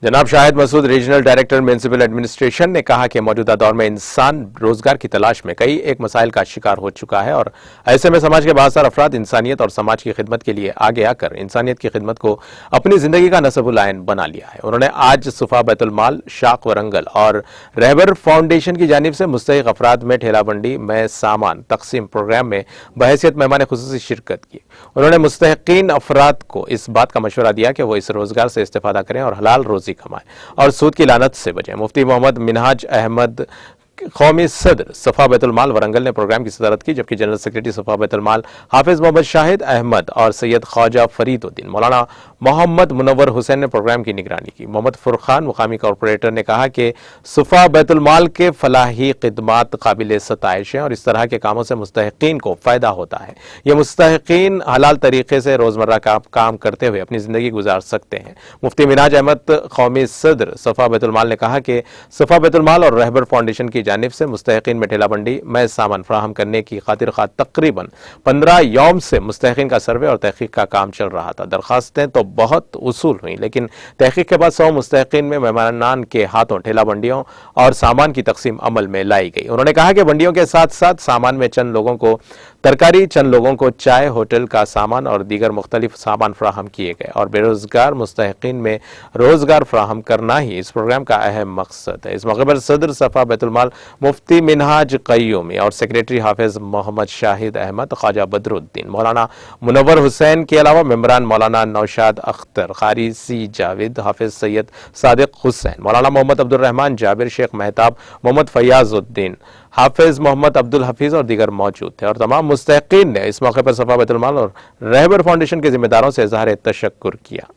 जनाब Shahid Masood, regional director municipal administration ने कहा कि मौजूदा दौर में इंसान रोजगार की तलाश में कई एक मसाइल का शिकार हो चुका है और ऐसे में समाज के बासार अफराद इंसानियत और समाज की खिदमत के लिए आगे आकर इंसानियत की खिदमत को अपनी जिंदगी का नसबुल आइन बना लिया है। उन्होंने आज सुफा बैतुल माल, शाख वरंगल और रहबर फाउंडेशन की जानिब से मुस्तहिक अफराद में ठेला बंडी में सामान तकसीम प्रोग्राम में बहैसियत मेहमान खुसूसी शिरकत की। उन्होंने मुस्तहिकीन अफराद को इस बात का मशवरा दिया कि वो इस रोजगार से इस्तेफादा करें और हलाल रोजी कमाएं और सूद की लानत से बचें। मुफ्ती मोहम्मद मिनहाज अहमद कौमी सदर सफा बैतुल माल वरंगल ने प्रोग्राम की सदारत की, जबकि जनरल सेक्रेटरी सफा बैतुल माल हाफिज मोहम्मद शाहिद अहमद और सैयद ख्वाजा फरीदुद्दीन मौलाना मोहम्मद मुनव्वर हुसैन ने प्रोग्राम की निगरानी की। मोहम्मद फुरखान मुकामी कॉरपोरेटर ने कहा कि सफा बैतुल माल के फलाही खिदमात काबिल सताइश हैं और इस तरह के कामों से मुस्तहिकीन को फायदा होता है। ये मुस्तहिकीन हलाल तरीके से रोजमर्रा का काम करते हुए अपनी जिंदगी गुजार सकते हैं। मुफ्ती मिनहाज अहमद कौमी सदर सफा बैतुल माल ने कहा कि सफा बैतुल माल और रहबर फाउंडेशन की जानिब से मुस्तहिकीन में ठेला बंडी में सामान फराहम करने की खातिर तकरीबन 15 यौम से मुस्तहिकीन का सर्वे और तहकीक का काम चल रहा था। दरखास्तें तो बहुत उसूल हुई, लेकिन तहकीक के बाद 100 मुस्तहिकीन में मेहमानान के हाथों ठेला बंडियों और सामान की तकसीम अमल में लाई गई। उन्होंने कहा कि बंडियों के साथ साथ सामान में चंद लोगों को तरकारी, चंद लोगों को चाय, होटल का सामान और दीगर मुख्तलिफ सामान फराहम किए गए और बेरोजगार मुस्तहिकीन में रोजगार फराहम करना ही इस प्रोग्राम का अहम मकसद है। इस मौके पर सदर सफा बैतुल माल मुफ्ती मिनहाज कय्यूमी और सेक्रेटरी हाफिज मोहम्मद शाहिद अहमद, ख्वाजा बदरुद्दीन, मौलाना मुनव्वर हुसैन के अलावा मेंबरान मौलाना नौशाद अख्तर, कारी सी जावेद, हाफिज सैयद सादिक हुसैन, मौलाना मोहम्मद अब्दुल रहमान जाबिर, शेख मेहताब, मोहम्मद फयाजुद्दीन, हाफिज मोहम्मद अब्दुल हफीज और दीगर मौजूद थे और तमाम मुस्तहिकीन ने इस मौके पर सफा बैतुल माल और रहबर फाउंडेशन के जिम्मेदारों से इजहार तशक्कुर किया।